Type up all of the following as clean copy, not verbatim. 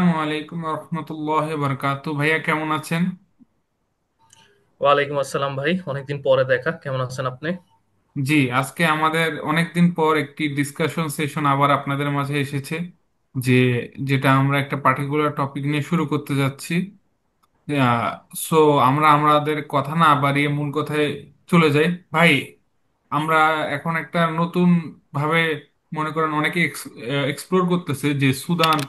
আসসালামু আলাইকুম রহমতুল্লাহ বারকাতু। ভাইয়া কেমন আছেন? ওয়ালাইকুম আসসালাম ভাই, অনেকদিন পরে দেখা। কেমন আছেন আপনি? জি, আজকে আমাদের অনেকদিন পর একটি ডিসকাশন সেশন আবার আপনাদের মাঝে এসেছে, যে যেটা আমরা একটা পার্টিকুলার টপিক নিয়ে শুরু করতে যাচ্ছি। সো আমরা আমাদের কথা না বাড়িয়ে মূল কথায় চলে যাই। ভাই, আমরা এখন একটা নতুন ভাবে মনে করেন অনেকে এক্সপ্লোর করতেছে যে সুদান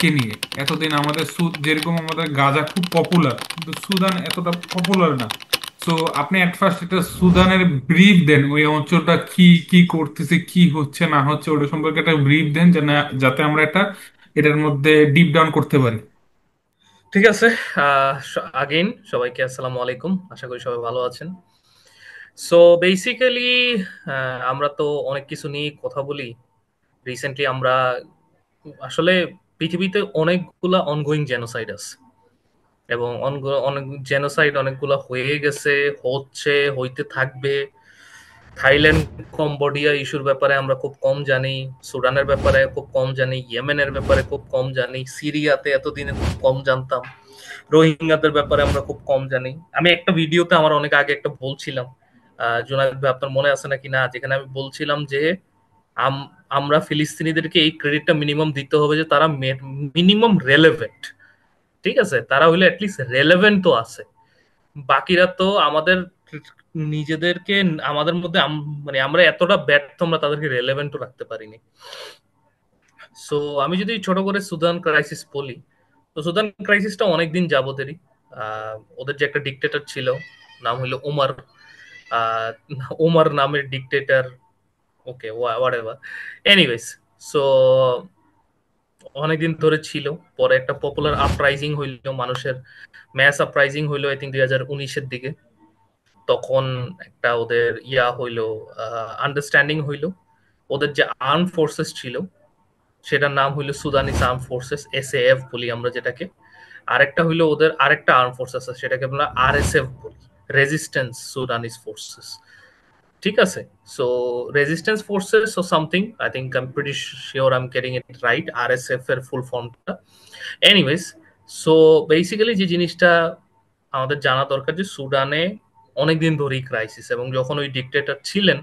কে নিয়ে। এতদিন আমাদের যেরকম আমাদের গাজা খুব পপুলার, কিন্তু সুদান এতটা পপুলার না। সো আপনি এট ফার্স্ট এটা সুদানের ব্রিফ দেন, ওই অঞ্চলটা কি কি করতেছে, কি হচ্ছে না হচ্ছে ওটা সম্পর্কে একটা ব্রিফ দেন, যাতে আমরা এটার মধ্যে ডিপ ডাউন করতে পারি। ঠিক আছে। আগেইন সবাইকে আসসালামু আলাইকুম, আশা করি সবাই ভালো আছেন। সো বেসিক্যালি আমরা তো অনেক কিছু নিয়ে কথা বলি। রিসেন্টলি আমরা আসলে পৃথিবীতে অনেকগুলা অনগোয়িং জেনোসাইড আছে, এবং অনেক জেনোসাইড অনেকগুলা হয়ে গেছে, হচ্ছে, হইতে থাকবে। থাইল্যান্ড কম্বোডিয়া ইস্যুর ব্যাপারে আমরা খুব কম জানি, সুদানের ব্যাপারে খুব কম জানি, ইয়েমেনের ব্যাপারে খুব কম জানি, সিরিয়াতে এতদিনে খুব কম জানতাম, রোহিঙ্গাদের ব্যাপারে আমরা খুব কম জানি। আমি একটা ভিডিওতে আমার অনেক আগে একটা বলছিলাম, জুনায়দ ভাই আপনার মনে আছে নাকি না, যেখানে আমি বলছিলাম যে আমরা ফিলিস্তিনিদেরকে এই ক্রেডিটটা মিনিমাম দিতে হবে যে তারা মিনিমাম রেলেভেন্ট। ঠিক আছে, তারা হইলে অ্যাটলিস্ট রেলেভেন্ট তো আছে। বাকিরা তো আমাদের নিজেদেরকে, আমাদের মধ্যে মানে আমরা এতটা ব্যর্থ, আমরা তাদেরকে রেলেভেন্টও রাখতে পারিনি। সো আমি যদি ছোট করে সুদান ক্রাইসিস বলি, তো সুদান ক্রাইসিসটা অনেকদিন যাবতেরই। ওদের যে একটা ডিকটেটর ছিল, নাম হলো ওমর। আহ, ওমর নামের dictator, okay what ever, anyways. So অনেকদিন ধরে ছিল। পরে একটা পপুলার আপরাইজিং হইলো, মানুষের ম্যাস আপরাইজিং হইলো, আই থিঙ্ক 2019-এর দিকে। তখন একটা ওদের হইলো, আন্ডারস্ট্যান্ডিং হইলো। ওদের যে আর্ম ফোর্সেস ছিল, সেটার নাম হইলো সুদানিস আর্ম ফোর্সেস, এসএএফ বলি আমরা যেটাকে। আরেকটা হইলো ওদের আরেকটা আর্ম ফোর্স আছে, সেটাকে আমরা আরএসএফ বলি, রেজিস্ট্যান্স সুদানিস ফোর্সেস। ঠিক আছে। সো রেজিস্ট্যান্স ফোর্সেস ও something, I think I am pretty sure I am getting it right, RSF এর ফুল ফর্মটা। এনিওয়েজ, সো বেসিক্যালি যে জিনিসটা আমাদের জানা দরকার, যে সুদানে অনেকদিন ধরেই ক্রাইসিস, এবং যখন ওই ডিকটেটর ছিলেন,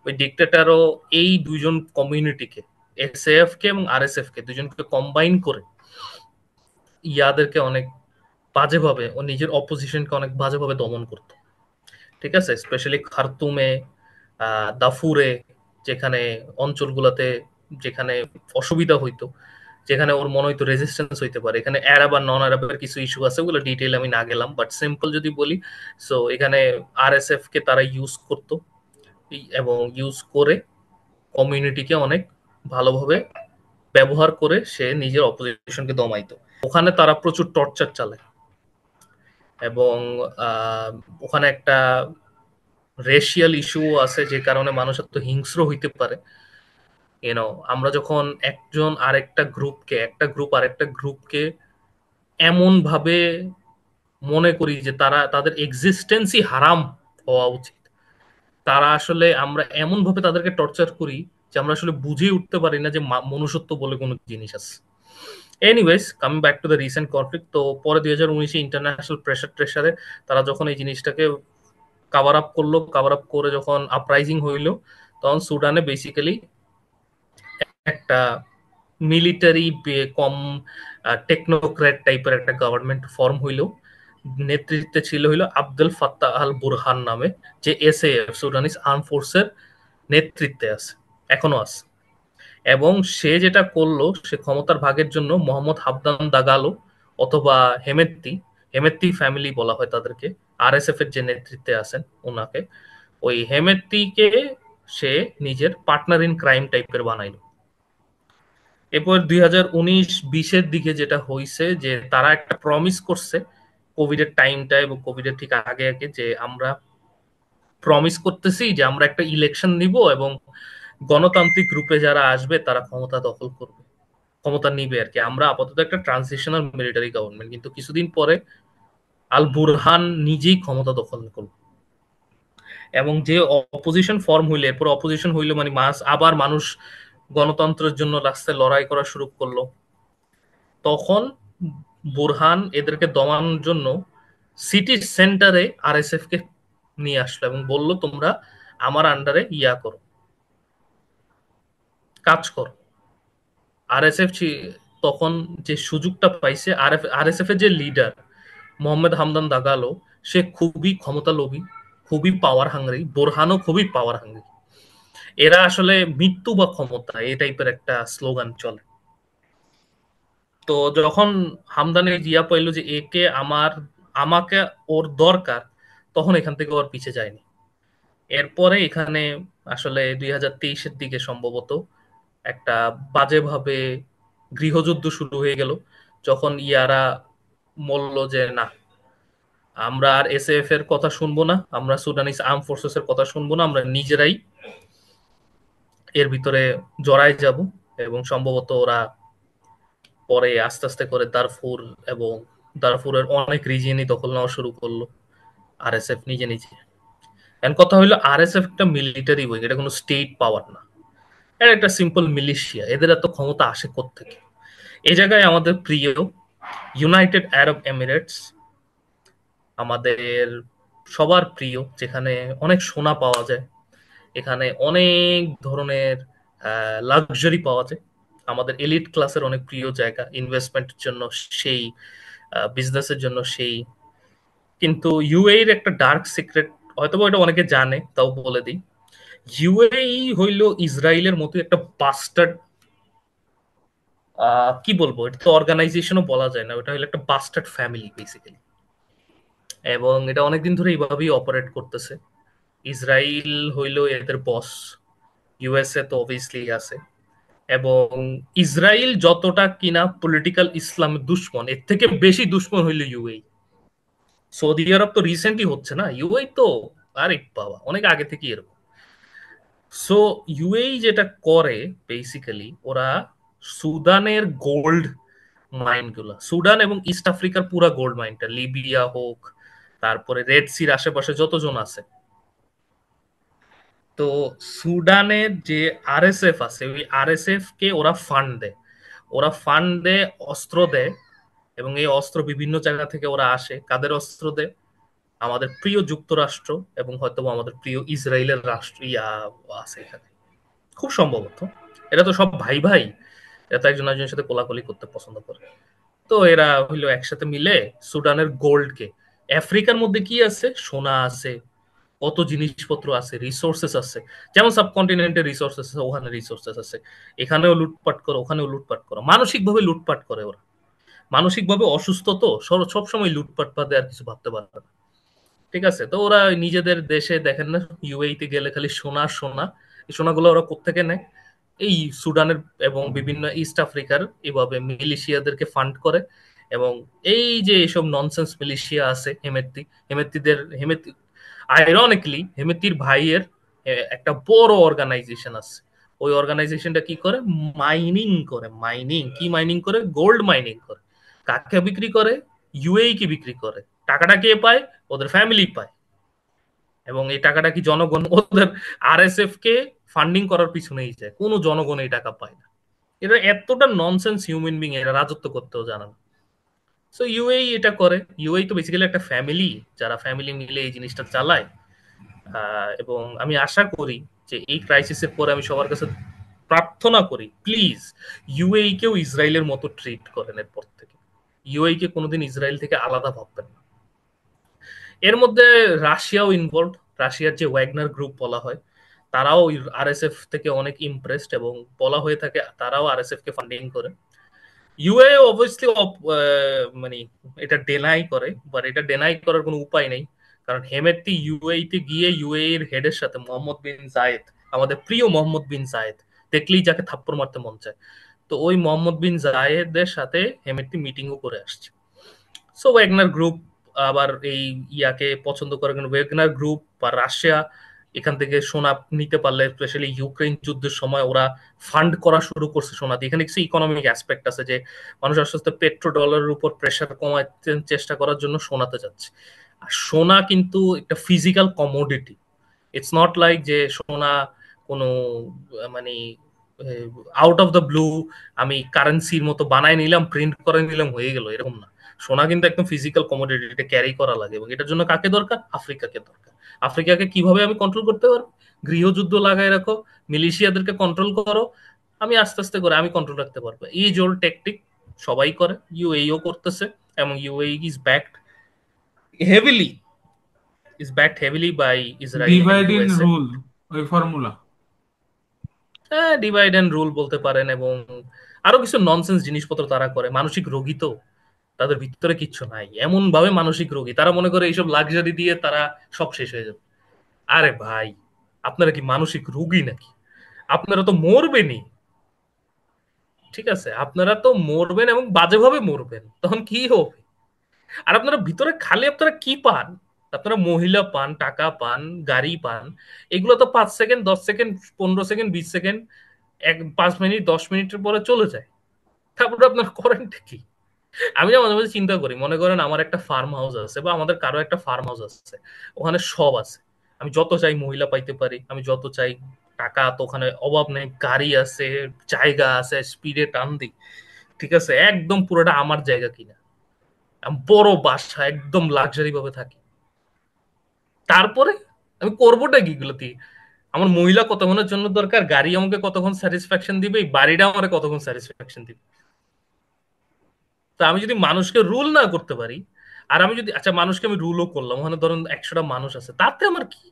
ওই ডিকটেটরও এই দুইজন কমিউনিটিকে, এসএএফ কে এবং আরএসএফ কে, দুজনকে কম্বাইন করে ইয়াদেরকে অনেক বাজেভাবে, ও নিজের অপোজিশনকে অনেক বাজেভাবে দমন করতো। ঠিক আছে, স্পেশালি খার্তুমে, দাফুরে, যেখানে অঞ্চলগুলোতে, যেখানে অসুবিধা হইতো, যেখানে ওর মনে হইতো রেজিস্ট্যান্স হইতে পারে। এখানে অ্যারাব আর নন অ্যারাবের কিছু ইস্যু আছে, ওগুলো ডিটেইল আমি না গেলাম, বাট সিম্পল যদি বলি, সো এখানে আরএসএফ কে তারা ইউজ করতো, এবং ইউজ করে কমিউনিটিকে অনেক ভালোভাবে ব্যবহার করে সে নিজের অপোজিশনকে দমাইতো। ওখানে তারা প্রচুর টর্চার চালায়, এবং আহ, ওখানে একটা রেশিয়াল ইস্যু আছে, যে কারণে মানুষ এত হিংস্র হইতে পারে। আমরা যখন একজন আরেকটা গ্রুপকে, একটা গ্রুপ আরেকটা গ্রুপকে এমন ভাবে মনে করি যে তারা, তাদের এক্সিস্টেন্সই হারাম হওয়া উচিত, তারা আসলে, আমরা এমন ভাবে তাদেরকে টর্চার করি যে আমরা আসলে বুঝেই উঠতে পারি না যে মনুষ্যত্ব বলে কোনো জিনিস আছে। Anyways, coming back to the recent conflict, তো পরে 2019-এ ইন্টারন্যাশনাল প্রেশারে তারা যখন এই জিনিসটাকে কাভার আপ করলো, কাভার আপ করে যখন আপরাইজিং হইলো, তখন সুডানে বেসিক্যালি একটা মিলিটারি কম টেকনোক্র্যাট টাইপের একটা গভর্নমেন্ট ফর্ম হইলো। নেতৃত্বে ছিল হইলো আব্দুল ফাত্তাহ আল বুরহান নামে, যে এসএএফ, সুডানিস আর্ম ফোর্সের নেতৃত্বে আছে, এখনো আছে। এবং সে যেটা করলো, সে ক্ষমতার ভাগের জন্য মোহাম্মদ হামদান দাগালো, অথবা হেমেত্তি, হেমেত্তি ফ্যামিলি বলা হয় তাদেরকে, আরএসএফ এর যে নেতৃত্বে আছেন ওনাকে, ওই হেমেত্তিকে সে নিজের পার্টনার ইন ক্রাইম টাইপের বানাইলো। এরপর 2019-20-এর দিকে যেটা হয়েছে, যে তারা একটা প্রমিস করছে কোভিড এর টাইমটা এবং কোভিড এর ঠিক আগে আগে, যে আমরা প্রমিস করতেছি যে আমরা একটা ইলেকশন নিব, এবং গণতান্ত্রিক রূপে যারা আসবে তারা ক্ষমতা দখল করবে, ক্ষমতা নিবে আর কি। আমরা আপাতত একটা ট্রানজিশনাল মিলিটারি গভর্নমেন্ট, কিন্তু কিছুদিন পরে আল বুরহান নিজেই ক্ষমতা দখল করবে। এবং যে অপোজিশন ফর্ম হইলে, এরপর অপোজিশন হইলো, মানে আবার মানুষ গণতন্ত্রের জন্য রাস্তায় লড়াই করা শুরু করলো। তখন বুরহান এদেরকে দমানোর জন্য সিটি সেন্টারে আরএসএফ কে নিয়ে আসলো এবং বলল তোমরা আমার আন্ডারে করো, কাজ করো। আরএসএফ তখন যে সুযোগটা পাইছে, আরএসএফ এর যে লিডার মোহাম্মদ হামদান দাগালো, সে খুবই ক্ষমতালোভী, খুবই পাওয়ার হাংরি। বোরহানও খুবই পাওয়ার হাংরি। এরা আসলে মৃত্যু বা ক্ষমতা এই টাইপের একটা স্লোগান চলে। তো যখন হামদানি জিয়া পাইলো যে একে আমাকে ওর দরকার, তখন এখান থেকে ওর পিছে যায়নি। এরপরে এখানে আসলে 2023-এর দিকে সম্ভবত একটা বাজেভাবে গৃহযুদ্ধ শুরু হয়ে গেল, যখন ইয়ারা বলল যে না, আমরা আর এসএএফ এর কথা শুনবো না, আমরা সুদানিস আর্ম ফোর্সেস এর কথা শুনবো না, আমরা নিজেরাই এর ভিতরে জড়ায় যাব। এবং সম্ভবত ওরা পরে আস্তে আস্তে করে দারফুর এবং দারফুরের অনেক রিজিয়নই দখল নেওয়া শুরু করলো আরএসএফ নিজে নিজে। এন্ড কথা হইলো আরএসএফ একটা মিলিটারি উইং, এটা কোনো স্টেট পাওয়ার না, এটা একটা সিম্পল মিলিশিয়া। এদের এত ক্ষমতা আসে কোত্থেকে? এই জায়গায় আমাদের প্রিয় ইউনাইটেড আরব এমিরেটস, আমাদের সবার প্রিয়, যেখানে অনেক সোনা পাওয়া যায়, এখানে অনেক ধরনের লাক্সারি পাওয়া যায়, আমাদের এলিট ক্লাসের অনেক প্রিয় জায়গা, ইনভেস্টমেন্টের জন্য সেই, বিজনেসের জন্য সেই। কিন্তু ইউএই এর একটা ডার্ক সিক্রেট, হয়তো এটা অনেকে জানে, তাও বলে দিই। ইউএই হইল ইসরায়েলের মতো একটা বাস্টার্ড, কি বলবো, এটা তো অর্গানাইজেশনও বলা যায় না, ওটা হলো একটা বাস্টার্ড ফ্যামিলি বেসিক্যালি। এবং এটা অনেকদিন ধরে এইভাবেই অপারেট করতেছে। ইসরায়েল হইল এদের বস, ইউএসএ তো অবভিয়াসলি আছে। এবং ইসরায়েল যতটা কিনা পলিটিক্যাল ইসলামের দুশ্মন, এর থেকে বেশি দুশ্মন হইল ইউএই। সৌদি আরব তো রিসেন্টলি হচ্ছে না, ইউএই তো আরে বাবা অনেক আগে থেকে এরকম। সো ইউএই যেটা করে বেসিক্যালি, ওরা সুদানের গোল্ড মাইন গুলা, সুদান এবং ইস্ট আফ্রিকার পুরা গোল্ড মাইনটা, লিবিয়া হোক, তারপরে রেড সির আশেপাশে যতজন আছে, তো সুদানের যে আরএসএফ আছে, ওই আরএসএফ কে ওরা ফান্ড দেয়। ওরা ফান্ড দেয়, অস্ত্র দেয়, এবং এই অস্ত্র বিভিন্ন জায়গা থেকে ওরা আসে। কাদের অস্ত্র দেয়? আমাদের প্রিয় যুক্তরাষ্ট্র এবং হয়তো আমাদের প্রিয় ইসরায়েলের রাষ্ট্র আছে এখানে, খুব সম্ভবত। এরা তো সব ভাই ভাই, এরা তো একজন একজনের সাথে কোলাকুলি করতে পছন্দ করে। তো এরা হইলো একসাথে মিলে সুদানের গোল্ডকে, আফ্রিকার মধ্যে কি আছে, সোনা আছে, কত জিনিসপত্র আছে, রিসোর্সেস আছে, যেমন সাবকন্টিনেন্টের রিসোর্সেস আছে, ওখানে রিসোর্সেস আছে। এখানেও লুটপাট করো, ওখানেও লুটপাট করো, মানসিকভাবে লুটপাট করে ওরা। মানসিকভাবে অসুস্থ তো, সবসময় লুটপাট বাদে আর কিছু ভাবতে পারে না। ঠিক আছে, তো ওরা ওই নিজেদের দেশে দেখেন না, ইউএই তে গেলে খালি সোনা সোনা। এই সোনাগুলো ওরা কোত্থেকে নেয়? এই সুদানের এবং বিভিন্ন ইস্ট আফ্রিকার এভাবে মিলিশিয়াদেরকে ফান্ড করে। এবং এই যে এসব ননসেন্স মিলিশিয়া আছে হেমেতি, হেমেতি আইরনিকলি হেমেতির ভাইয়ের একটা বড় অর্গানাইজেশন আছে। ওই অর্গানাইজেশনটা কি করে? মাইনিং করে। মাইনিং কি মাইনিং করে? গোল্ড মাইনিং করে। কাকে বিক্রি করে? ইউএই কে বিক্রি করে। টাকাটা কে পায়? ওদের ফ্যামিলি পায়। এবং এই টাকাটা কি জনগণ ওদের আরএসএফ কে ফান্ডিং করার পিছনেই যায়, কোনো জনগণ এই টাকা পায় না। এরা এতটা ননসেন্স হিউম্যান বিং, এরা রাজত্ব করতেও জানে না। সো ইউএই এটা করে। ইউএই তো বেসিক্যালি একটা ফ্যামিলি, যারা ফ্যামিলি মিলে এই জিনিসটা চালায়। এবং আমি আশা করি যে এই ক্রাইসিসের পরে আমি সবার কাছে প্রার্থনা করি, প্লিজ ইউএই কেও ইসরায়েলের মতো ট্রিট করেন এরপর থেকে। ইউএই কে কোনোদিন ইসরায়েল থেকে আলাদা ভাববেন না। এর মধ্যে রাশিয়াও ইনভলভ। রাশিয়ার যে ওয়াগনার গ্রুপ বলা হয়, তারাও আরএসএফ থেকে অনেক ইমপ্রেসড, এবং বলা হয়ে থাকে তারাও আরএসএফ কে ফান্ডিং করে। ইউএ অবভিয়াসলি মানে এটা ডেনাই করে, বাট এটা ডেনাই করার কোনো উপায় নেই। কারণ হেমেতি ইউএই তে গিয়ে ইউএই এর হেডের সাথে মোহাম্মদ বিন জায়েদ, আমাদের প্রিয় মোহাম্মদ বিন জায়েদ, দেখলেই যাকে থাপ্পড় মারতে মন চায়, তো ওই মোহাম্মদ বিন জায়েদের সাথে হেমেতি মিটিংও করে আসছে। সো ওয়েগনার গ্রুপ আবার এই পছন্দ করে, কারণ ওয়েগনার গ্রুপ বা রাশিয়া এখান থেকে সোনা নিতে পারলে, স্পেশালি ইউক্রেন যুদ্ধের সময় ওরা ফান্ড করা শুরু করছে সোনা দিয়ে। এখানে কিছু ইকোনমিক অ্যাসপেক্ট আছে যে মানুষ আস্তে আস্তে পেট্রো ডলারের উপর প্রেশার কমাতে চেষ্টা করার জন্য সোনাতে যাচ্ছে। আর সোনা কিন্তু একটা physical commodity. It's not like যে সোনা কোনো মানে আউট অফ দ্য ব্লু আমি কারেন্সির মতো বানায় নিলাম, প্রিন্ট করে নিলাম, হয়ে গেল, এরকম না। সোনা কিন্তু একদম ফিজিক্যাল কমোডিটি, এটা ক্যারি করা লাগে, এবং এটার জন্য কাকে দরকার? আফ্রিকাকে দরকার। আফ্রিকাকে কিভাবে আমি কন্ট্রোল করতে পারবো? গৃহযুদ্ধ লাগাই রাখো, মিলিশিয়াদেরকে কন্ট্রোল করো, আমি আস্তে আস্তে করে আমি কন্ট্রোল রাখতে পারবো। এই জোল টেকটিক সবাই করে, ইউএইও করতেছে, এবং UAE heavily is backed heavily by Israel and divide and USA. Rule, ওই ফর্মুলা। হ্যাঁ, ডিভাইড এন্ড রুল বলতে পারেন, এবং আরো কিছু ননসেন্স জিনিসপত্র তারা করে। মানসিক রোগী তো, তাদের ভিতরে কিচ্ছু নাই, এমন ভাবে মানসিক রোগী, তারা মনে করে এইসব লাক্সারি দিয়ে তারা সব শেষ হয়ে যাবে। আরে ভাই, আপনারা কি মানসিক রোগী নাকি? আপনারা তো মরবেনই, ঠিক আছে? আপনারা তো মরবেন এবং বাজেভাবে মরবেন, তখন কি হবে? আর আপনারা ভিতরে খালি আপনারা কি পান? আপনারা মহিলা পান, টাকা পান, গাড়ি পান, এগুলো তো 5 second, 10 second, 15 second, 20 second, 5 minute, 10 মিনিটের পরে চলে যায়। তারপরে আপনার করেনটা কি? আমি না মাঝে মাঝে চিন্তা করি, মনে করেন আমার একটা ফার্ম হাউস আছে, বা আমাদের কারো একটা ফার্ম হাউস আছে, ওখানে সব আছে, আমি যত চাই মহিলা পাইতে পারি, আমি যত চাই টাকা, তো ওখানে অভাব নেই, গাড়ি আছে, জায়গা আছে, স্পিডে টান দিই, ঠিক আছে, একদম পুরোটা আমার জায়গা কিনা, আমি বড় বাসা একদম লাক্সারি ভাবে থাকি। তারপরে আমি করবোটা কি এগুলো দিয়ে? আমার মহিলা কতক্ষণের জন্য দরকার, গাড়ি আমাকে কতক্ষণ স্যাটিসফ্যাকশন দিবে, এই বাড়িটা আমার কতক্ষণ স্যাটিসফ্যাকশন দিবে? তো আমি যদি মানুষকে রুল না করতে পারি, আর আমি যদি, আচ্ছা মানুষকে আমি রুলও করলাম, ওখানে ধরুন 100টা মানুষ আছে, তাতে আমার কি?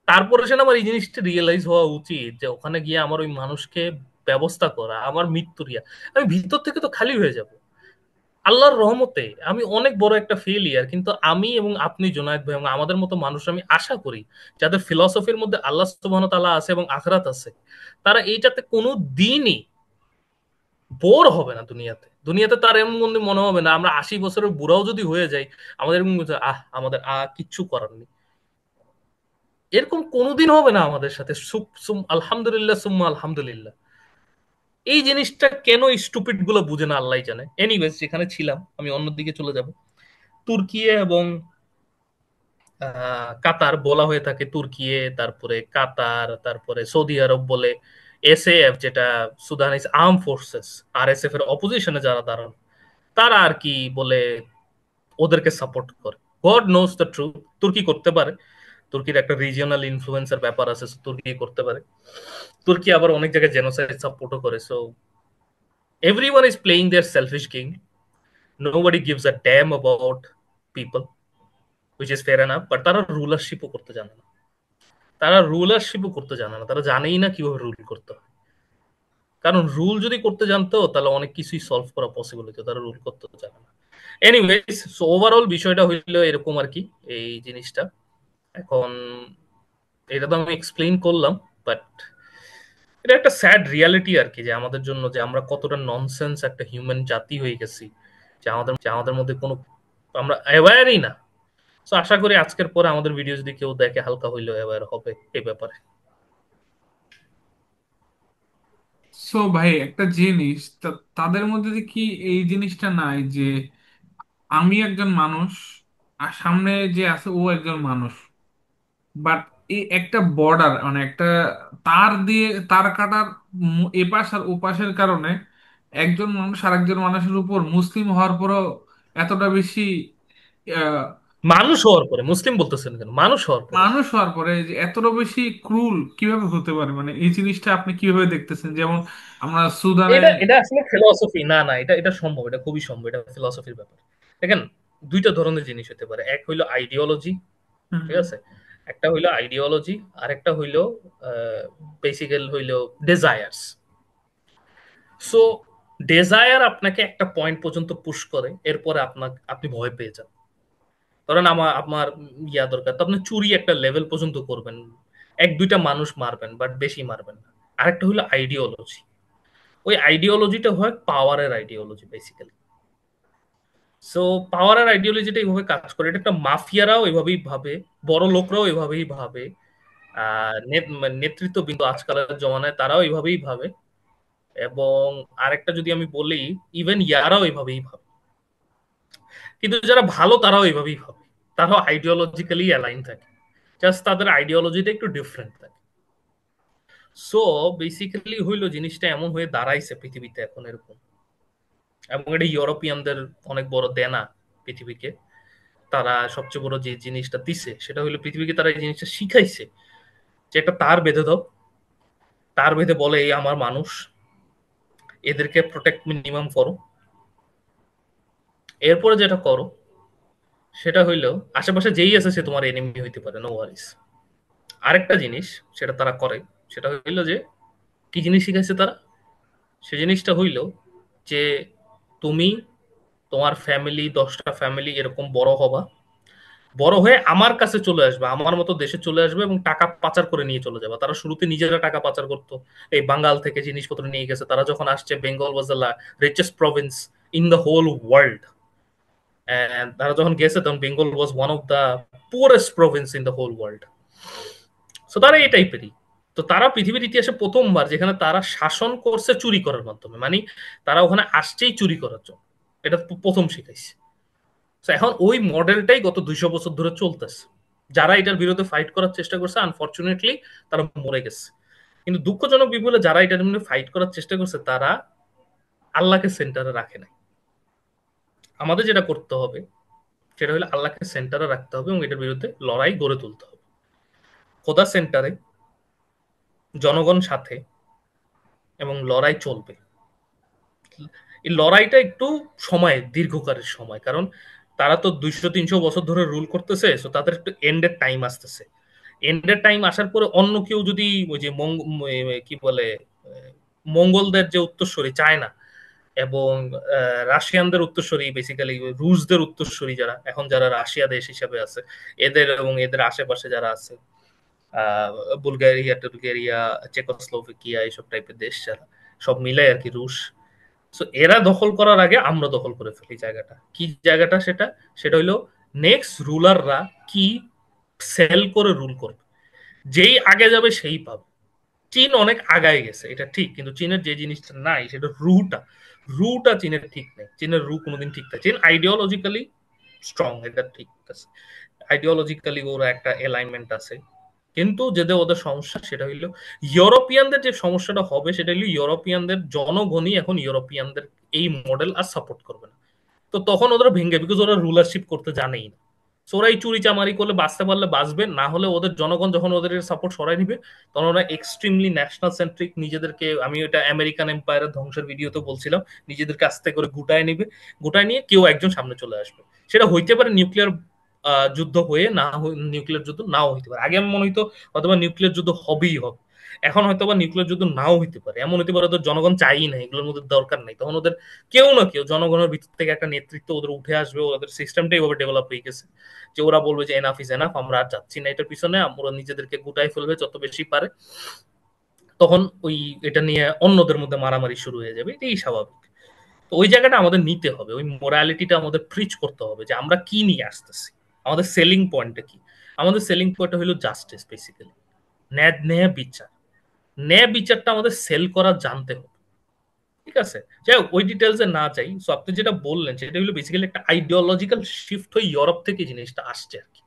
তারপরে সে আমার এই জিনিসটা রিয়েলাইজ হওয়া উচিত যে ওখানে গিয়ে আমার ওই মানুষকে ব্যবস্থা করা আমার মৃত্যুর আমি ভিতর থেকে তো খালি হয়ে যাব। আল্লাহর রহমতে আমি অনেক বড় একটা ফেলিয়ার, কিন্তু আমি এবং আপনি জোনায়েদ ভাই এবং আমাদের মতো মানুষ, আমি আশা করি যাদের ফিলসফির মধ্যে আল্লাহ সুবহানাহু ওয়া তাআলা আছে এবং আখিরাত আছে, তারা এইটাতে কোনো দিনই বোর হবে না। দুনিয়াতে দুনিয়াতে তার এমন মনে হবে না, আমরা 80 বছরের বুড়াও যদি হয়ে যাই, আমাদের এরকম মনে হয়, আমাদের কিচ্ছু করার নেই। এরকম কোনোদিন হবে না আমাদের সাথে। আলহামদুলিল্লাহ সুম্মা আলহামদুলিল্লাহ। এই জিনিসটা কেন স্টুপিড গুলো বুঝে না আল্লাহ জানে। এনিওয়েজ, যেখানে ছিলাম আমি অন্যদিকে চলে যাব। তুর্কি এবং কাতার বলা হয়ে থাকে, তুর্কি, তারপরে কাতার, তারপরে সৌদি আরব বলে, এসএএফ যেটা সুদানিস আর্ম ফোর্সেস, আরএসএফ এর অপোজিশনে যারা দাঁড়ান, তারা আর কি বলে ওদেরকে সাপোর্ট করে। God knows the truth. তুর্কি করতে পারে, তুর্কির একটা রিজিওনাল ইনফ্লুয়েন্সের ব্যাপার আছে, so তুর্কি করতে পারে। তুর্কি আবার অনেক জায়গায় জেনোসাইড সাপোর্টও করে। So everyone is playing their selfish game, nobody gives a damn about people, which is fair enough. But তারা রুলারশিপও করতে জানে না, তারা জানেই না কিভাবে রুল করতে হয়। কারণ রুল যদি করতে জানতো তাহলে অনেক কিছুই সলভ করা পসিবল হতো, তারা রুল করতে জানে না। এনিওয়েজ, সো ওভারঅল বিষয়টা হইলো এরকম আর কি, এই জিনিসটা। এখন এটা তো আমি এক্সপ্লেইন করলাম, বাট এটা একটা স্যাড রিয়ালিটি আর কি, যে আমাদের জন্য যে আমরা কতটা ননসেন্স একটা হিউম্যান জাতি হয়ে গেছি, যে আমাদের মধ্যে কোনো, আমরা অ্যাওয়্যারই না। তো আশা করি আজকের পরে আমাদের ভিডিও যদি কেউ দেখে, হালকা হইলেও অ্যাওয়্যার হবে এই ব্যাপারে। সো ভাই একটা জিনিস, তাদের মধ্যে যে কি এই জিনিসটা নাই যে আমি একজন মানুষ আর সামনে যে আছে ও একজন মানুষ, বাট এই একটা বর্ডার মানে একটা তার দিয়ে, তার কাটার এপাশ আর ওপাশের কারণে একজন মানুষ আর একজন মানুষের উপর মুসলিম হওয়ার পরও এতটা বেশি আহ, মানুষ হওয়ার পরে, মুসলিম বলতেছেন কেন, মানুষ হওয়ার পরে? মানুষ হওয়ার পরে যে এতটা বেশি ক্রুল কিভাবে হতে পারে, মানে এই জিনিসটা আপনি কিভাবে দেখতেছেন? যেমন আমরা সুদানে। এটা এটা আসলে ফিলসফি না, না, এটা এটা সম্ভব, এটা খুবই সম্ভব, এটা ফিলসফির ব্যাপার। দেখেন, দুইটা ধরনের জিনিস হতে পারে, এক হইলো আইডিওলজি, হুম ঠিক হুম। আছে, একটা হইলো আইডিওলজি, আর একটা হইলো বেসিক্যাল হইলো ডিজায়ার্স। সো ডেজায়ার আপনাকে একটা পয়েন্ট পর্যন্ত পুশ করে, এরপরে আপনি ভয় পেয়ে যান। ধরেন আমার আমার দরকার, তো আপনি চুরি একটা লেভেল পর্যন্ত করবেন, এক দুইটা মানুষ মারবেন, বাট বেশি মারবেন না। আরেকটা হলো আইডিওলজি। ওই আইডিওলজিটা হয় পাওয়ারের আইডিওলজি বেসিক্যালি। সো পাওয়ারের আইডিওলজিটা এইভাবে কাজ করে, এটা একটা মাফিয়ারাও এভাবেই ভাবে, বড় লোকরাও এভাবেই ভাবে, নেতৃত্ব বিন্দু আজকালের জমানায় তারাও এভাবেই ভাবে, এবং আরেকটা যদি আমি বলি, ইভেন ইয়ারাও এভাবেই ভাবে। কিন্তু যারা ভালো তারাও এভাবেই ভাবে, তারাও আইডিওলজিক্যালি অ্যালাইন থাকে, জাস্ট তাদের আইডিওলজিটা একটু ডিফারেন্ট থাকে। সো বেসিক্যালি হইলো জিনিসটা এমন হয়ে দাঁড়াইছে পৃথিবীতে এখন এরকম, এবং এটা ইউরোপিয়ানদের অনেক বড় দেনা পৃথিবীকে। তারা সবচেয়ে বড় যে জিনিসটা দিছে সেটা হলো পৃথিবীকে তারা এই জিনিসটা শিখাইছে যে একটা তার বেঁধে দাও, তার বেঁধে বলে এই আমার মানুষ, এদেরকে প্রোটেক্ট মিনিমাম করো। এরপরে যেটা করো সেটা হইলো আশেপাশে যেই আছে সে তোমার এনিমি হইতে পারে, নো ওয়ারিস। আরেকটা জিনিস সেটা তারা করে, সেটা হইলো যে কি জিনিস শিখাইছে তারা, সে জিনিসটা হইলো যে তুমি তোমার ফ্যামিলি 10টা ফ্যামিলি এরকম বড় হবা, বড় হয়ে আমার কাছে চলে আসবে, আমার মতো দেশে চলে আসবে এবং টাকা পাচার করে নিয়ে চলে যাবে। তারা শুরুতে নিজেরা টাকা পাচার করতো, এই বাঙ্গাল থেকে জিনিসপত্র নিয়ে গেছে। তারা যখন আসছে, Bengal was the richest province in the whole world. তারা যখন গেছে তখন Bengal was one of the poorest province in the whole world. So তারা এই টাইপেরই। তো তারা পৃথিবীর ইতিহাসে প্রথমবার যেখানে তারা শাসন করছে চুরি করার মাধ্যমে, মানে তারা ওখানে আসছেই চুরি করার জন্য, এটা প্রথম শিখাইছে। তো এখন ওই মডেলটাই গত 200 বছর ধরে চলতেছে। যারা এটার বিরুদ্ধে ফাইট করার চেষ্টা করছে আনফরচুনেটলি তারা মরে গেছে। কিন্তু দুঃখজনক বিপলে যারা এটার বিরুদ্ধে ফাইট করার চেষ্টা করছে তারা আল্লাহকে সেন্টারে রাখে নাই। আমাদের যেটা করতে হবে সেটা হলো আল্লাহকে সেন্টারে রাখতে হবে এবং এটার বিরুদ্ধে লড়াই গড়ে তুলতে হবে। খোদা সেন্টারে, জনগণ সাথে, এবং লড়াই চলবে। এই লড়াইটা একটু সময়, দীর্ঘকালের সময়, কারণ তারা তো 200-300 বছর ধরে রুল করতেছে, তো তাদের একটু এন্ডের টাইম আসতেছে। এন্ডের টাইম আসার পরে অন্য কেউ যদি ওই যে কি বলে মঙ্গলদের যে উত্তরসূরি চায়না এবং রাশিয়ানদের উত্তরসূরি, বেসিক্যালি রুশদের উত্তরসূরি যারা এখন, যারা রাশিয়া দেশ হিসাবে আছে, এদের এবং এদের আশেপাশে যারা আছে, আহ বুলগেরিয়া টুলগেরিয়া, চেকোস্লোভাকিয়া, এইসব টাইপের দেশ যারা, সব মিলে আর কি রুশ। সো এরা দখল করার আগে আমরা দখল করে ফেলি জায়গাটা। কি জায়গাটা সেটা, সেটা হইলো নেক্সট রুলাররা কি সেল করে রুল করবে, যেই আগে যাবে সেই পাবে। চীন অনেক আগায় গেছে এটা ঠিক, কিন্তু চীনের যে জিনিসটা নাই সেটা রুটা, রুটা চীনের ঠিক নেই। চীনের রু কোনোদিন ঠিক থাকে। চীন আইডিওলজিক্যালি স্ট্রং, এটা ঠিক আছে, আইডিওলজিক্যালি ওরা একটা অ্যালাইনমেন্ট আছে। কিন্তু যেটা ওদের সমস্যা সেটা হইলো ইউরোপিয়ানদের যে সমস্যাটা হবে সেটা হইলো ইউরোপিয়ানদের জনগণই এখন ইউরোপিয়ানদের এই মডেল আর সাপোর্ট করবে না। তো তখন ওরা ভেঙে, বিকজ ওরা রুলারশিপ করতে জানেই না। So ওরাই চুরি চামারি করলে বাঁচতে পারলে বাঁচবে, না হলে ওদের জনগণ যখন ওদের সাপোর্ট সরাই নিবে তখন ওরা এক্সট্রিমলি ন্যাশনাল সেন্ট্রিক নিজেদেরকে, আমি ওটা আমেরিকান এম্পায়ারের ধ্বংসের ভিডিওতে বলছিলাম, নিজেদেরকে আস্তে করে গুটায় নিবে। গুটায় নিয়ে কেউ একজন সামনে চলে আসবে। সেটা হইতে পারে নিউক্লিয়ার যুদ্ধ হয়ে, না নিউক্লিয়ার যুদ্ধ নাও হইতে পারে। আগে আমার মনে হইতো অথবা নিউক্লিয়ার যুদ্ধ হবেই হবে, এখন হয়তো বা নিউক্লিয়ার যুদ্ধ নাও হইতে পারে। এমন হইতে পারে ওদের জনগণ চাই না, এগুলোর মধ্যে দরকার নাই, তখন ওদের কেউ না কেউ জনগণের ভিতর থেকে একটা নেতৃত্ব ওদের উঠে আসবে। ওদের সিস্টেমটাই ওভাবে ডেভেলপ হয়ে গেছে যে ওরা বলবে যে এনাফ ইজ এনাফ, আমরা আর যাচ্ছি না এটার পিছনে, আমরা নিজেদেরকে গুটাই ফেলবে যত বেশি পারে। তখন ওই এটা নিয়ে অন্যদের মধ্যে মারামারি শুরু হয়ে যাবে, এটাই স্বাভাবিক। তো ওই জায়গাটা আমাদের নিতে হবে, ওই মোরালিটিটা আমাদের প্রিচ করতে হবে যে আমরা কি নিয়ে আসতেছি, আমাদের সেলিং পয়েন্টটা কি। আমাদের সেলিং পয়েন্টটা হলো জাস্টিস, বেসিক্যালি ন্যায়, ন্যায় বিচার। ন্যায় বিচারটা আমাদের সেল করা জানতে হবে। ঠিক আছে, যাই হোক ওই ডিটেলসে না যাই। সো আপনি যেটা বললেন সেটা হলো বেসিক্যালি একটা আইডিওলজিক্যাল শিফট হয়ে ইউরোপ থেকে জিনিসটা আসছে আর কি।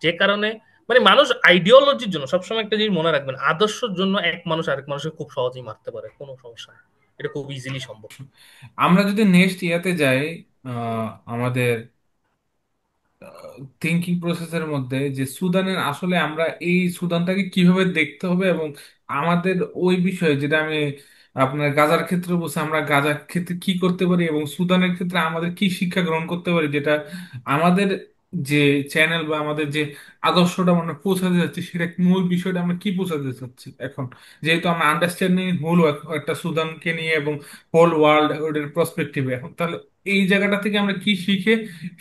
যে কারণে মানে মানুষ আইডিওলজির জন্য সবসময় একটা জিনিস মনে রাখবেন, আদর্শের জন্য এক মানুষ আরেক মানুষকে খুব সহজেই মারতে পারে, কোনো সমস্যা নেই, এটা খুব ইজিলি সম্ভব। আমরা যদি নেক্সট ইয়াতে যাই, আমাদের থিঙ্কিং প্রসেসের মধ্যে, যে সুদানের আসলে আমরা এই সুদানটাকে কিভাবে দেখতে হবে, এবং আমাদের ওই বিষয়ে যেটা আমি আপনার গাজার ক্ষেত্রে বলছি, আমরা গাজার ক্ষেত্রে কি করতে পারি এবং সুদানের ক্ষেত্রে আমাদের কি শিক্ষা গ্রহণ করতে পারি, যেটা আমাদের যে চ্যানেল বা আমাদের যে আদর্শটা আমরা পৌঁছাতে যাচ্ছি, সেটা মূল বিষয়টা আমরা কি পৌঁছাতে চাচ্ছি এখন, যেহেতু আমরা আন্ডারস্ট্যান্ডিং হলো একটা সুদানকে নিয়ে এবং হোল ওয়ার্ল্ড ওদের প্রসপেক্টিভে এখন, তাহলে এই জায়গাটা থেকে আমরা কি শিখে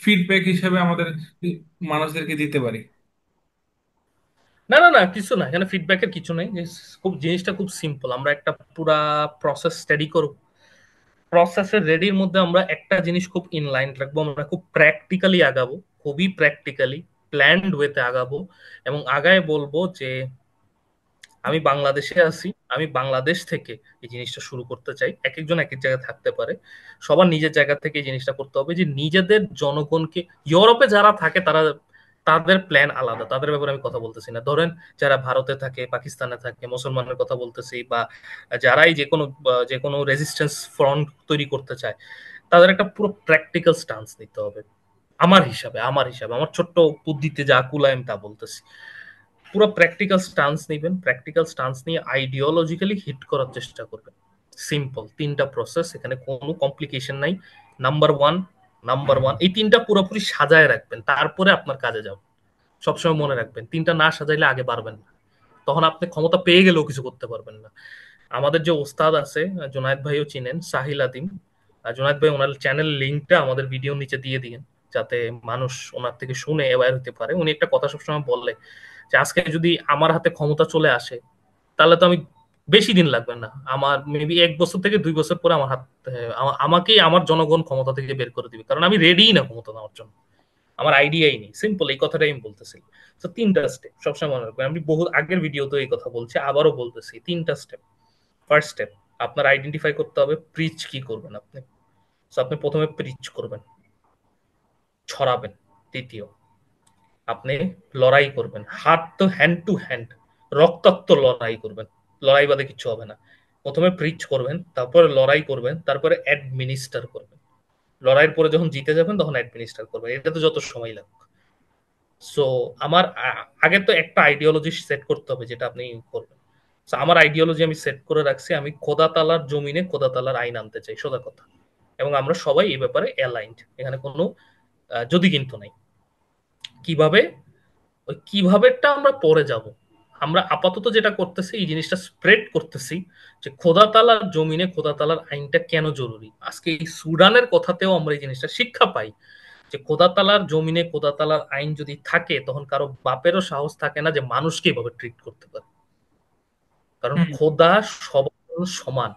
ফিডব্যাক হিসেবে আমাদের মানুষদেরকে দিতে পারি। না না না, কিছু না, এখানে ফিডব্যাকের কিছু নেই। খুব জিনিসটা খুব সিম্পল, আমরা একটা পুরা প্রসেস স্টাডি করব। প্রসেসের রেডির মধ্যে আমরা একটা জিনিস খুব ইনলাইন রাখবো, আমরা খুব প্র্যাকটিক্যালি আগাবো, খুবই প্র্যাকটিক্যালি প্ল্যান্ড ওয়েতে আগাবো। এবং আগায় বলবো যে আমি বাংলাদেশে আছি, আমি বাংলাদেশ থেকে এই জিনিসটা শুরু করতে চাই। এক একজন এক এক জায়গায় থাকতে পারে, সবার নিজের জায়গা থেকে এই জিনিসটা করতে হবে যে নিজেদের জনগণকে, ইউরোপে যারা থাকে তারা তাদের প্ল্যান আলাদা, তাদের ব্যাপারে আমি কথা বলতেছি না। ধরেন যারা ভারতে থাকে, পাকিস্তানে থাকে, মুসলমানের কথা বলতেছি, বা যারাই যে কোনো রেজিস্ট্যান্স ফ্রন্ট তৈরি করতে চায়, তাদের একটা পুরো প্র্যাকটিক্যাল স্টান্স নিতে হবে। আমার হিসাবে আমার ছোট্ট বুদ্ধিতে যা কুলায় আমি তা বলতেছি। পুরো প্র্যাকটিক্যাল স্টান্স নিবেন, প্র্যাকটিক্যাল স্টান্স নিয়ে আইডিওলজিক্যালি হিট করার চেষ্টা করবেন। সিম্পল তিনটা প্রসেস, এখানে কোনো কমপ্লিকেশন নাই। নাম্বার ওয়ান, এই তিনটা পুরোপুরি সাজায় রাখবেন, তারপরে আপনার কাজে যাবেন। সবসময় মনে রাখবেন, তিনটা না সাজাইলে আগে পারবেন না। তখন আপনি ক্ষমতা পেয়ে গেলেও কিছু করতে পারবেন না। আমাদের যে ওস্তাদ আছে, জুনায়েদ ভাইও চিনেন, সাহিল আদিম। জুনায়েদ ভাই ওনার চ্যানেল লিঙ্কটা আমাদের ভিডিও নিচে দিয়ে দিন, যাতে মানুষ ওনার থেকে শুনে অ্যাওয়্যার হতে পারে। উনি একটা কথা সবসময় বলে যে আজকে যদি আমার হাতে ক্ষমতা চলে আসে, তাহলে তো আমি বেশি দিন লাগবে না, আমার মেবি 1 বছর থেকে 2 বছর পরে আমার হাত আমাকেই আমার জনগণ ক্ষমতা থেকে বের করে দিবে, কারণ আমি রেডি না ক্ষমতা নেওয়ার জন্য। আমার আইডিয়াই নেই, সিম্পল এই কথাটাই আমি বলতেছি। তো তিনটা স্টেপ সবসময় মনে রাখবেন। আমি বহু আগের ভিডিওতে এই কথা বলছি, আবারও বলতেছি, তিনটা স্টেপ। ফার্স্ট স্টেপ, আপনার আইডেন্টিফাই করতে হবে প্রিচ কি করবেন আপনি। So, আপনি প্রথমে প্রিচ করবেন, ছড়াবেন। দ্বিতীয়, আপনি লড়াই করবেন, হাত তো হ্যান্ড টু হ্যান্ড, রক্তাক্ত লড়াই করবেন। লড়াই বাদে কিছু হবে না। প্রথমে প্রিচ করবেন, তারপরে লড়াই করবেন, তারপরে অ্যাডমিনিস্টার করবেন। লড়াইয়ের পরে যখন জিতে যাবেন তখন অ্যাডমিনিস্টার করবেন। এটা তো যত সময় লাগবে। সো আমার আগে তো একটা আইডিওলজি সেট করতে হবে যেটা আপনি করবেন। So, আমার আইডিওলজি আমি সেট করে রাখছি, আমি খোদা তালার জমিনে খোদা তালার আইন আনতে চাই, সোজা কথা। এবং আমরা সবাই এই ব্যাপারে অ্যালাইন্ড, এখানে কোনো যদি কিন্তু নাই। কিভাবে? ওই কিভাবেটা আমরা পরে যাব। আমরা আপাতত যেটা করতেছি, এই জিনিসটা স্প্রেড করতেছি যে খোদা তালার জমিনে খোদা তালার আইনটা কেন জরুরি। আজকে এই সুডানের কথাতেও আমরা এই জিনিসটা শিক্ষা পাই যে খোদা তালার জমিনে খোদা তালার আইন যদি থাকে, তখন কারো বাপেরও সাহস থাকে না যে মানুষকে এভাবে ট্রিট করতে পারে। কারণ হুম। খোদা সবার জন্য সমান,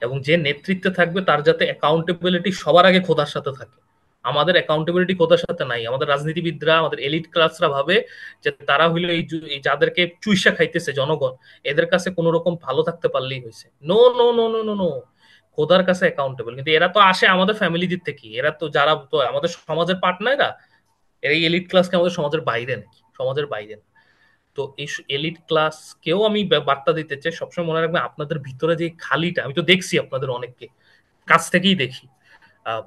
এবং যে নেতৃত্বে থাকবে তার যাতে অ্যাকাউন্টেবিলিটি সবার আগে খোদার সাথে থাকে। আমাদের অ্যাকাউন্টেবিলিটি খোদার সাথে নাই। আমাদের রাজনীতিবিদরা, আমাদের এলিট ক্লাসরা ভাবে যে তারা হইলো এই যাদেরকে চুইসা খাইতেছে জনগণ, এদের কাছে কোন রকম ভালো থাকতে পারলেই হয়েছে। No no no no no no, খোদার কাছে অ্যাকাউন্টেবল। কিন্তু এরা তো আসে আমাদের ফ্যামিলি দিক থেকে, এরা তো যারা তো আমাদের সমাজের পার্ট না এরা। এই এলিট ক্লাসকে আমাদের সমাজের বাইরে নাকি, সমাজের বাইরে না। তো এই এলিট ক্লাসকেও আমি বার্তা দিতে চাই, সবসময় মনে রাখবেন আপনাদের ভিতরে যে খালিটা, আমি তো দেখছি আপনাদের অনেককে, কাছ থেকেই দেখি।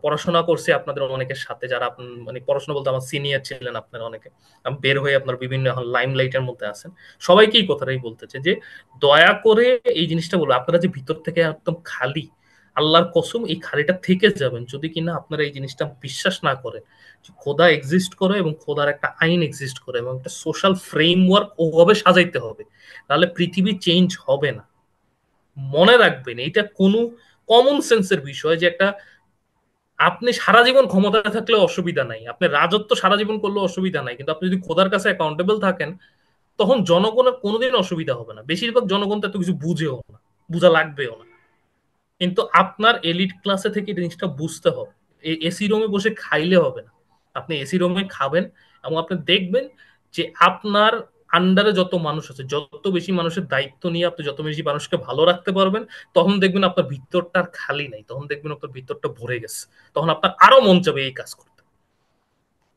পড়াশোনা করছি আপনাদের অনেকের সাথে, যারা মানে পড়াশোনা বলতে আমার সিনিয়র ছিলেন আপনার অনেকে। আমি বের হয়ে আপনার বিভিন্ন লাইম লাইটের মধ্যে আছেন, সবাইকে এই কথাটাই বলতেছে যে দয়া করে এই জিনিসটা বলবো, আপনারা যে ভিতর থেকে একদম খালি, আল্লাহর কসম এই খালিটা থেকে যাবেন যদি কিনা আপনারা এই জিনিসটা বিশ্বাস না করেন যে খোদা এক্সিস্ট করে এবং খোদার একটা আইন এক্সিস্ট করে এবং একটা সোশ্যাল ফ্রেমওয়ার্ক ওভাবে সাজাইতে হবে, তাহলে পৃথিবী চেঞ্জ হবে না। মনে রাখবেন এটা কোনো কমন সেন্সের বিষয় যে একটা, আপনি সারা জীবন ক্ষমতায় থাকলে অসুবিধা নাই, আপনি রাজত্ব সারা জীবন করলে অসুবিধা নাই, কিন্তু আপনি যদি খোদার কাছে অ্যাকাউন্টেবল থাকেন, তখন জনগণের কোনোদিন অসুবিধা হবে না। বেশিরভাগ জনগণ তো এত কিছু বুঝেও না, বুঝা লাগবেও না। কিন্তু আপনার এলিট ক্লাসে থেকে এই জিনিসটা বুঝতে হবে। এই এসি রুমে বসে খাইলে হবে না, আপনি এসি রুমে খাবেন এবং আপনি দেখবেন যে আপনার আন্ডারে যত মানুষ আছে, যত বেশি মানুষের দায়িত্ব নিয়ে আপনি যত বেশি মানুষকে ভালো রাখতে পারবেন, তখন দেখবেন আপনার ভিতরটা আর খালি নাই, তখন দেখবেন আপনার ভিতরটা ভরে গেছে। তখন আপনার আরো মন চাবে এই কাজ করতে।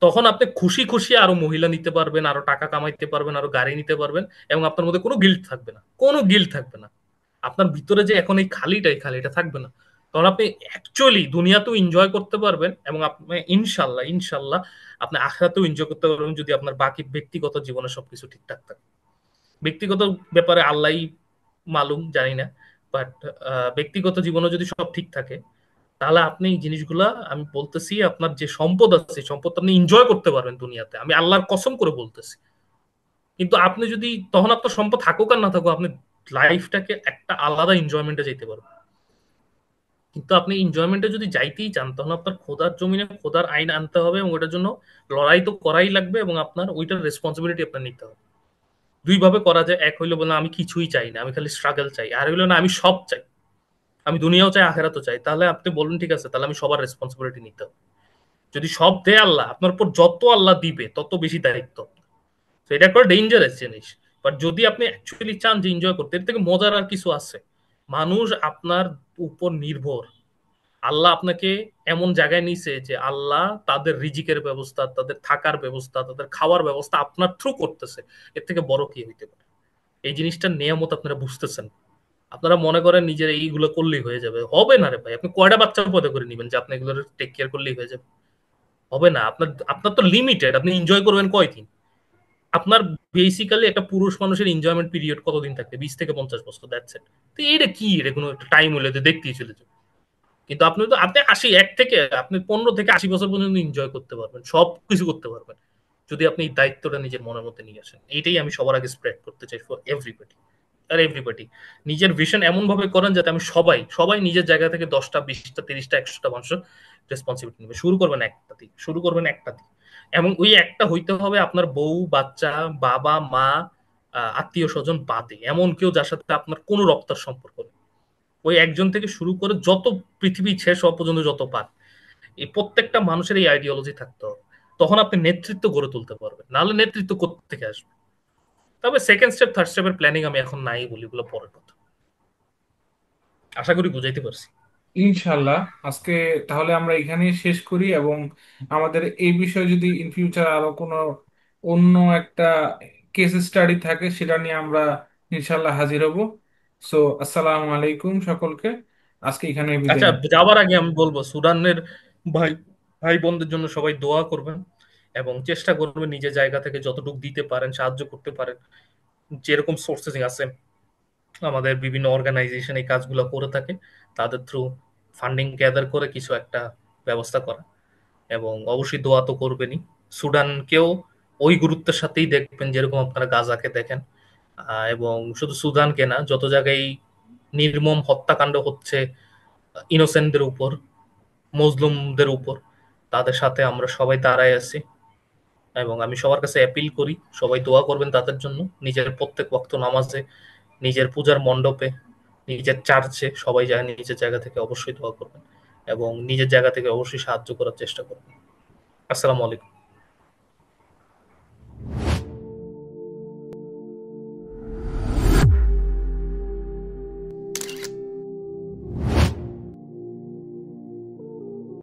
তখন আপনি খুশি খুশি আরো মহিলা নিতে পারবেন, আরো টাকা কামাইতে পারবেন, আরো গাড়ি নিতে পারবেন, এবং আপনার মধ্যে কোনো গিল্ট থাকবে না, কোনো গিল্ট থাকবে না। আপনার ভিতরে যে এখন এই খালিটা, এই খালিটা থাকবে না। তখন আপনি অ্যাকচুয়ালি দুনিয়াতেও এনজয় করতে পারবেন, এবং আপনি ইনশাল্লাহ ইনশাল্লাহ আপনি আখিরাতেও এনজয় করতে পারবেন, যদি আপনার বাকি ব্যক্তিগত জীবনে সবকিছু ঠিকঠাক থাকে। ব্যক্তিগত ব্যাপারে আল্লাহই মালুম, জানি না। বাট ব্যক্তিগত জীবনে যদি সব ঠিক থাকে, তাহলে আপনি এই জিনিসগুলা, আমি বলতেছি আপনার যে সম্পদ আছে সেই সম্পদটা আপনি এনজয় করতে পারবেন দুনিয়াতে, আমি আল্লাহর কসম করে বলতেছি। কিন্তু আপনি যদি, তখন আপনার সম্পদ থাকুক আর না থাকুক, আপনি লাইফটাকে একটা আলাদা এনজয়মেন্টে যেতে পারবেন। কিন্তু আপনি এনজয়মেন্টে যদি যাইতেই চান, তখন আপনার খোদার জমিনে খোদার আইন আনতে হবে, এবং ওটার জন্য লড়াই তো করাই লাগবে, এবং আপনার ওইটার রেসপন্সিবিলিটি আপনার নিতে হবে। দুই ভাবে করা যায়, এক হইলো বলে আমি কিছুই চাই না, আমি খালি স্ট্রাগল চাই, আর হইলো না আমি সব চাই, আমি দুনিয়াও চাই আখেরাতও চাই। তাহলে আপনি বলুন ঠিক আছে, তাহলে আমি সবার রেসপন্সিবিলিটি নিতে হবে। যদি সব দেয় আল্লাহ, আপনার উপর যত আল্লাহ দিবে তত বেশি দায়িত্ব। তো এটা একটা ডেঞ্জারাস জিনিস। বাট যদি আপনি অ্যাকচুয়ালি চান যে এনজয় করতে, এর থেকে মজার আর কিছু আছে? মানুষ আপনার উপর নির্ভর, আল্লাহ আপনাকে এমন জায়গায় নিছে যে আল্লাহ তাদের রিজিকের ব্যবস্থা, তাদের থাকার ব্যবস্থা, তাদের খাওয়ার ব্যবস্থা আপনার থ্রু করতেছে। এর থেকে বড় কি হইতে পারে? এই জিনিসটার নিয়ামত আপনারা বুঝতেছেন। আপনারা মনে করেন নিজের এইগুলো করলেই হয়ে যাবে, হবে না রে ভাই। আপনি কয়টা বাচ্চা পয়দা করে নেবেন যে আপনি এগুলো টেক কেয়ার করলেই হয়ে যাবে? হবে না। আপনার আপনার তো লিমিটেড, আপনি এনজয় করবেন কয়দিন? আপনার বেসিক্যালি একটা পুরুষ মানুষের এনজয়মেন্ট পিরিয়ড কতদিন থাকে? 20 থেকে 50 বছর, দ্যাটস ইট। তো এটা কি, এটা কোনো একটা টাইম হলে তো দেখতেই চলে যাবে। কিন্তু আপনি 15 থেকে 80 বছর পর্যন্ত এনজয় করতে পারবেন, সব কিছু করতে পারবেন, যদি আপনি এই দায়িত্বটা নিজের মনের মধ্যে নিয়ে আসেন। এইটাই আমি সবার আগে স্প্রেড করতে চাই ফর এভরিবডি। আর এভরিবডি নিজের ভিশন এমন ভাবে করেন যাতে আমি সবাই সবাই নিজের জায়গা থেকে 10টা 20টা 30টা 100টা মানুষের রেসপন্সিবিলিটি নেবে। শুরু করবেন একটা দিয়ে, শুরু করবেন একটা দিয়ে। এবং ওই একটা হইতে হবে আপনার বউ বাচ্চা, বাবা মা, আত্মীয় স্বজন বাদে এমন কেউ যার সাথে আপনার কোনো রক্তের সম্পর্ক নেই। ওই একজন থেকে শুরু করে যত পৃথিবী শেষ হওয়া পর্যন্ত যত পান, এই প্রত্যেকটা মানুষের এই আইডিওলজি থাকতে হবে। তখন আপনি নেতৃত্ব গড়ে তুলতে পারবেন, নাহলে নেতৃত্ব কোত্থেকে আসবে? তবে সেকেন্ড স্টেপ থার্ড স্টেপের প্ল্যানিং আমি এখন নাই বলি, এগুলো পরের কথা। আশা করি বুঝাইতে পারছি। ইনশাল্লাহ। আজকে তাহলে আমরা এখানেই শেষ করি, এবং আমাদের এই বিষয়ে যদি ইন ফিউচার আরো কোনো অন্য একটা কেস স্টাডি থাকে সেটা নিয়ে আমরা ইনশাল্লাহ হাজির হব। সো আসসালামু আলাইকুম সকলকে। আজকে এখানে বিদায় আচ্ছা, নিচ্ছি। যাওয়ার আগে আমি বলবো, সুদানের ভাই ভাই বোনদের জন্য সবাই দোয়া করবেন এবং চেষ্টা করবেন নিজের জায়গা থেকে যতটুকু দিতে পারেন, সাহায্য করতে পারেন। যেরকম সোর্সেস আছে, আমাদের বিভিন্ন অর্গানাইজেশন এই কাজগুলো করে থাকে, তাদের থ্রু ফান্ডিং গ্যাদার করে কিছু একটা ব্যবস্থা করা। এবং অবশ্যই দোয়া তো করবেনই। সুদানকেও ওই গুরুত্বের সাথেই দেখবেন যেরকম আপনারা গাজাকে দেখেন। এবং শুধু সুদানকে না, যত জায়গায় নির্মম হত্যাকাণ্ড হচ্ছে ইনোসেন্টদের উপর, মজলুমদের উপর, তাদের সাথে আমরা সবাই দাঁড়ায় আছি। এবং আমি সবার কাছে অ্যাপিল করি, সবাই দোয়া করবেন তাদের জন্য। নিজের প্রত্যেক ওয়াক্ত নামাজে, নিজের পূজার মণ্ডপে, নিজের চার্চে সবাই যায় নিজের জায়গা থেকে অবশ্যই দোয়া করবেন এবং নিজের জায়গা থেকে অবশ্যই সাহায্য করার চেষ্টা করবেন। আসসালামু আলাইকুম।